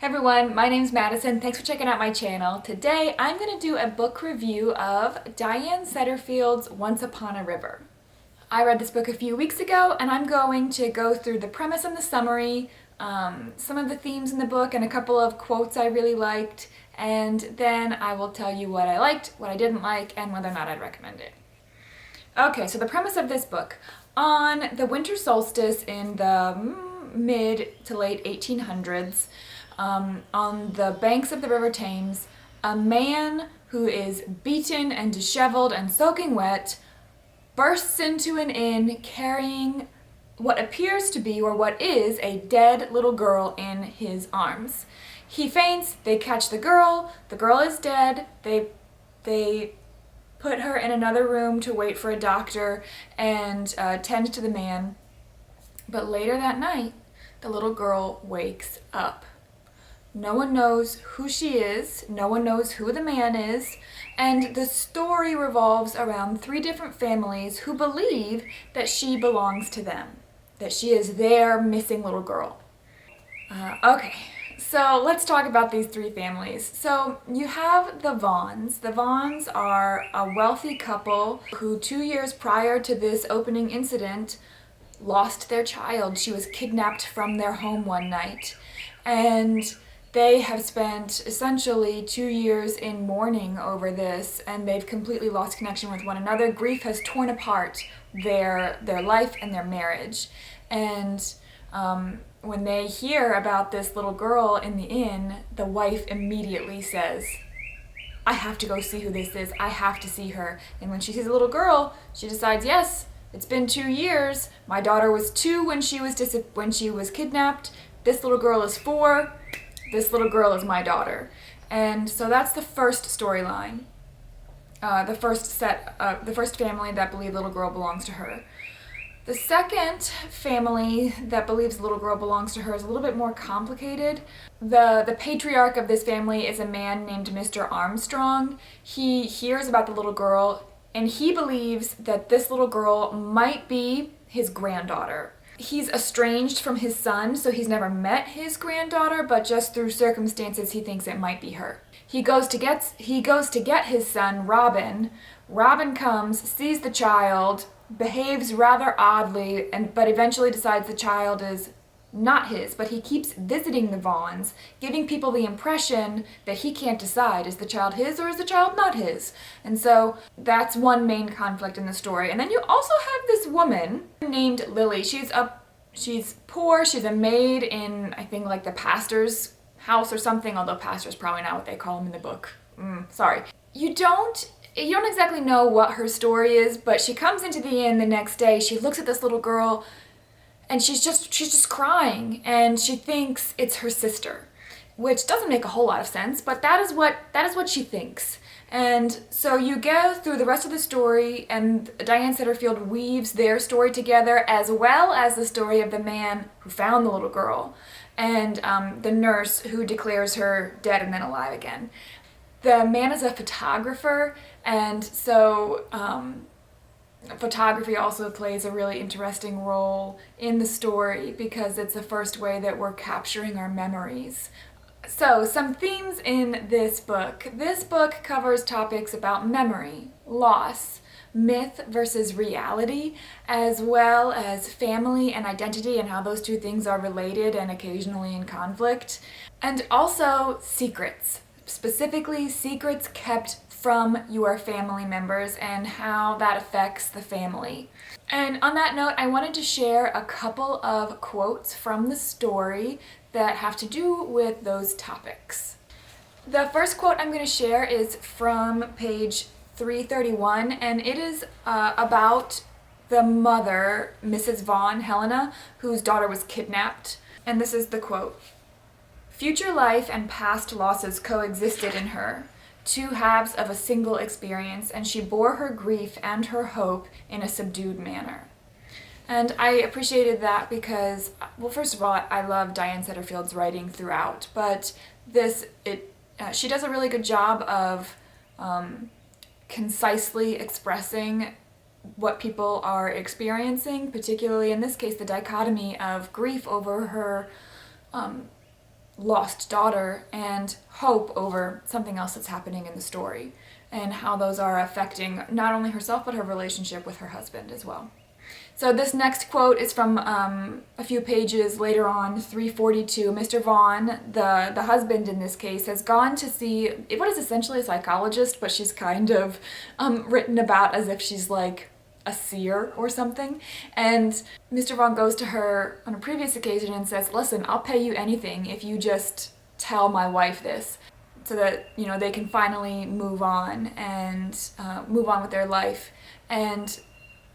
Hey everyone, my name's Madison. Thanks for checking out my channel. Today I'm going to do a book review of Diane Setterfield's Once Upon a River. I read this book a few weeks ago and I'm going to go through the premise and the summary, some of the themes in the book and a couple of quotes I really liked, and then I will tell you what I liked, what I didn't like, and whether or not I'd recommend it. Okay, so the premise of this book. On the winter solstice in the mid to late 1800s, on the banks of the River Thames, a man who is beaten and disheveled and soaking wet bursts into an inn carrying what appears to be, or what is, a dead little girl in his arms. He faints, they catch the girl is dead, they put her in another room to wait for a doctor and tend to the man. But later that night, the little girl wakes up. No one knows who she is, no one knows who the man is, and the story revolves around three different families who believe that she belongs to them, that she is their missing little girl. Okay, so let's talk about these three families. So you have the Vaughns. The Vaughns are a wealthy couple who 2 years prior to this opening incident lost their child. She was kidnapped from their home one night, and they have spent essentially 2 years in mourning over this, and they've completely lost connection with one another. Grief has torn apart their life and their marriage. And when they hear about this little girl in the inn, the wife immediately says, I have to go see who this is. I have to see her. And when she sees a little girl, she decides, yes, it's been 2 years. My daughter was 2 when she was kidnapped. This little girl is 4. This little girl is my daughter. And so that's the first storyline. The first family that believe little girl belongs to her. The second family that believes the little girl belongs to her is a little bit more complicated. The patriarch of this family is a man named Mr. Armstrong. He hears about the little girl and he believes that this little girl might be his granddaughter. He's estranged from his son, so he's never met his granddaughter, but just through circumstances he thinks it might be her. He goes to get his son, Robin. Robin comes, sees the child, behaves rather oddly, but eventually decides the child is not his, but he keeps visiting the Vaughns, giving people the impression that he can't decide, is the child his or is the child not his? And so that's one main conflict in the story. And then you also have this woman named Lily. She's poor, she's a maid in, I think, like the pastor's house or something, although pastor's probably not what they call him in the book. Sorry. You don't exactly know what her story is, but she comes into the inn the next day, she looks at this little girl, and she's just crying, and she thinks it's her sister, which doesn't make a whole lot of sense, but that is what she thinks. And so you go through the rest of the story, and Diane Setterfield weaves their story together, as well as the story of the man who found the little girl, and the nurse who declares her dead and then alive again. The man is a photographer, and so photography also plays a really interesting role in the story because it's the first way that we're capturing our memories. So, some themes in this book. This book covers topics about memory, loss, myth versus reality, as well as family and identity and how those two things are related and occasionally in conflict. And also secrets, specifically secrets kept from your family members and how that affects the family. And on that note, I wanted to share a couple of quotes from the story that have to do with those topics. The first quote I'm going to share is from page 331, and it is about the mother, Mrs. Vaughn, Helena, whose daughter was kidnapped. And this is the quote. Future life and past losses coexisted in her, two halves of a single experience, and she bore her grief and her hope in a subdued manner. And I appreciated that because, well, first of all, I love Diane Setterfield's writing throughout, but she does a really good job of concisely expressing what people are experiencing, particularly in this case, the dichotomy of grief over her lost daughter and hope over something else that's happening in the story, and how those are affecting not only herself but her relationship with her husband as well. So this next quote is from a few pages later on, 342. Mr. Vaughn, the husband in this case, has gone to see what is essentially a psychologist, but she's kind of written about as if she's like a seer or something. And Mr. Vaughn goes to her on a previous occasion and says, listen, I'll pay you anything if you just tell my wife this, so that, you know, they can finally move on and move on with their life. And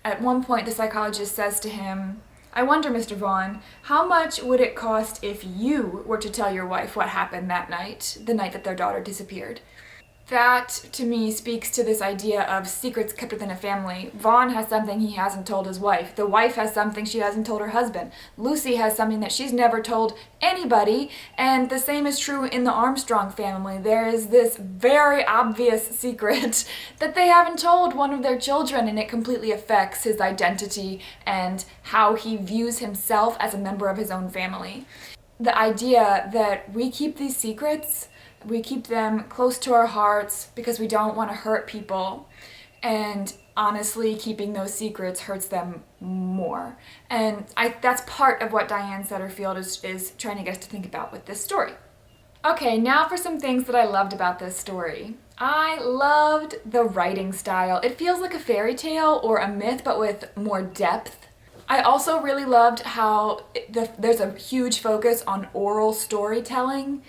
at one point, the psychologist says to him, I wonder, Mr. Vaughn, how much would it cost if you were to tell your wife what happened that night, the night that their daughter disappeared? That, to me, speaks to this idea of secrets kept within a family. Vaughn has something he hasn't told his wife. The wife has something she hasn't told her husband. Lucy has something that she's never told anybody, and the same is true in the Armstrong family. There is this very obvious secret that they haven't told one of their children, and it completely affects his identity and how he views himself as a member of his own family. The idea that we keep these secrets, we keep them close to our hearts because we don't want to hurt people, and honestly, keeping those secrets hurts them more. And that's part of what Diane Setterfield is trying to get us to think about with this story. Okay, now for some things that I loved about this story. I loved the writing style. It feels like a fairy tale or a myth, but with more depth. I also really loved how there's a huge focus on oral storytelling,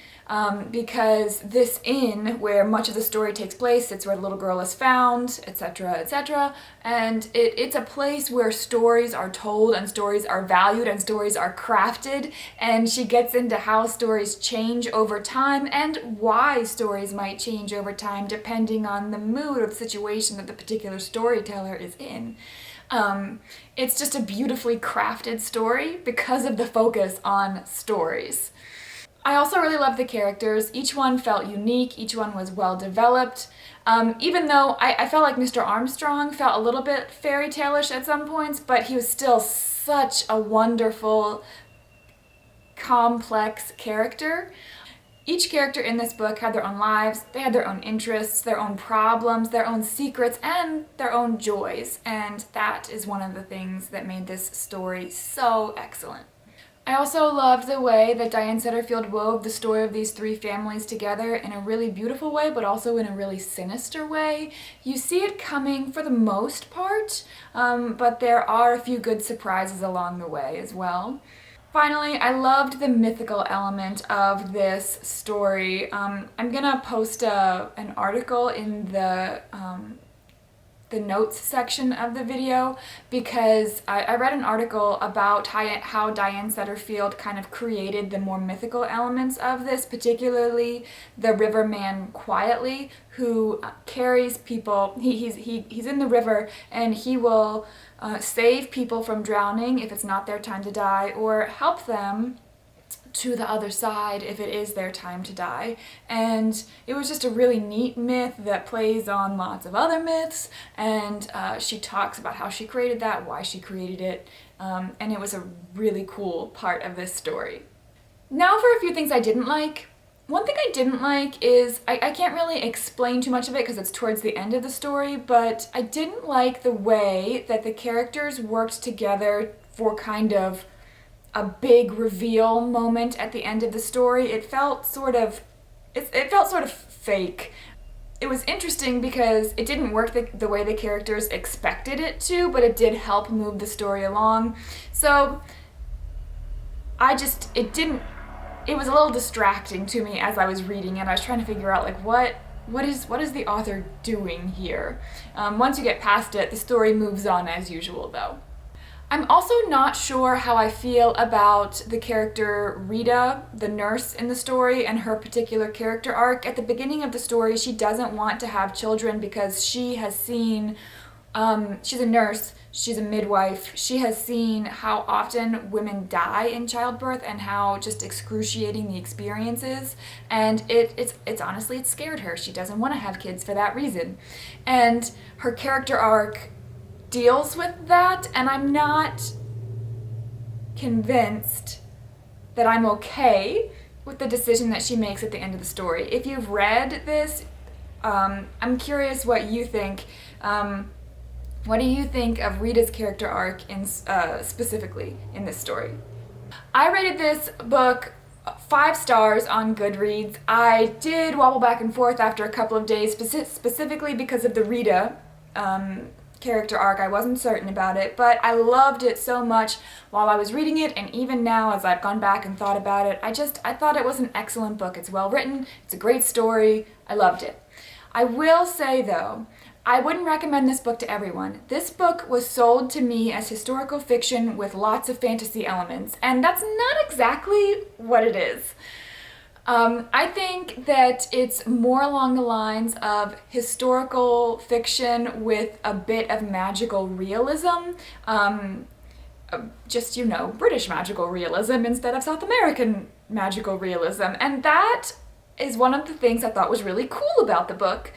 because this inn, where much of the story takes place, it's where the little girl is found, etc., etc., and it's a place where stories are told and stories are valued and stories are crafted, and she gets into how stories change over time and why stories might change over time depending on the mood or the situation that the particular storyteller is in. It's just a beautifully crafted story because of the focus on stories. I also really love the characters. Each one felt unique, each one was well developed. Even though I felt like Mr. Armstrong felt a little bit fairy tale-ish at some points, but he was still such a wonderful, complex character. Each character in this book had their own lives, they had their own interests, their own problems, their own secrets, and their own joys, and that is one of the things that made this story so excellent. I also loved the way that Diane Setterfield wove the story of these three families together in a really beautiful way, but also in a really sinister way. You see it coming for the most part, but there are a few good surprises along the way as well. Finally, I loved the mythical element of this story. I'm gonna post an article in the notes section of the video, because I read an article about how Diane Setterfield kind of created the more mythical elements of this, particularly the riverman Quietly, who carries people. He's in the river and he will save people from drowning if it's not their time to die, or help them to the other side if it is their time to die. And it was just a really neat myth that plays on lots of other myths, and she talks about how she created that, why she created it, and it was a really cool part of this story. Now for a few things I didn't like. One thing I didn't like is, I can't really explain too much of it because it's towards the end of the story, but I didn't like the way that the characters worked together for kind of a big reveal moment at the end of the story. It felt sort of fake. It was interesting because it didn't work the way the characters expected it to, but it did help move the story along. So it was a little distracting to me as I was reading it. I was trying to figure out like what is the author doing here? Once you get past it, the story moves on as usual though. I'm also not sure how I feel about the character Rita, the nurse in the story, and her particular character arc. At the beginning of the story, she doesn't want to have children because she has seen, she's a nurse, she's a midwife, she has seen how often women die in childbirth and how just excruciating the experience is, and it's honestly, it scared her. She doesn't want to have kids for that reason. And her character arc deals with that, and I'm not convinced that I'm okay with the decision that she makes at the end of the story. If you've read this, I'm curious what you think. What do you think of Rita's character arc in specifically in this story? I rated this book 5 stars on Goodreads. I did wobble back and forth after a couple of days, specifically because of the Rita character arc. I wasn't certain about it, but I loved it so much while I was reading it, and even now as I've gone back and thought about it, I thought it was an excellent book. It's well written, it's a great story, I loved it. I will say though, I wouldn't recommend this book to everyone. This book was sold to me as historical fiction with lots of fantasy elements, and that's not exactly what it is. I think that it's more along the lines of historical fiction with a bit of magical realism. Just, you know, British magical realism instead of South American magical realism. And that is one of the things I thought was really cool about the book.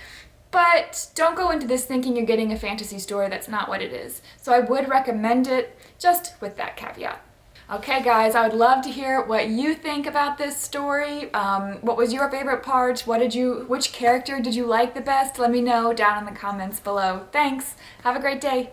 But don't go into this thinking you're getting a fantasy story. That's not what it is. So I would recommend it, just with that caveat. Okay guys, I would love to hear what you think about this story. What was your favorite part? Which character did you like the best? Let me know down in the comments below. Thanks. Have a great day.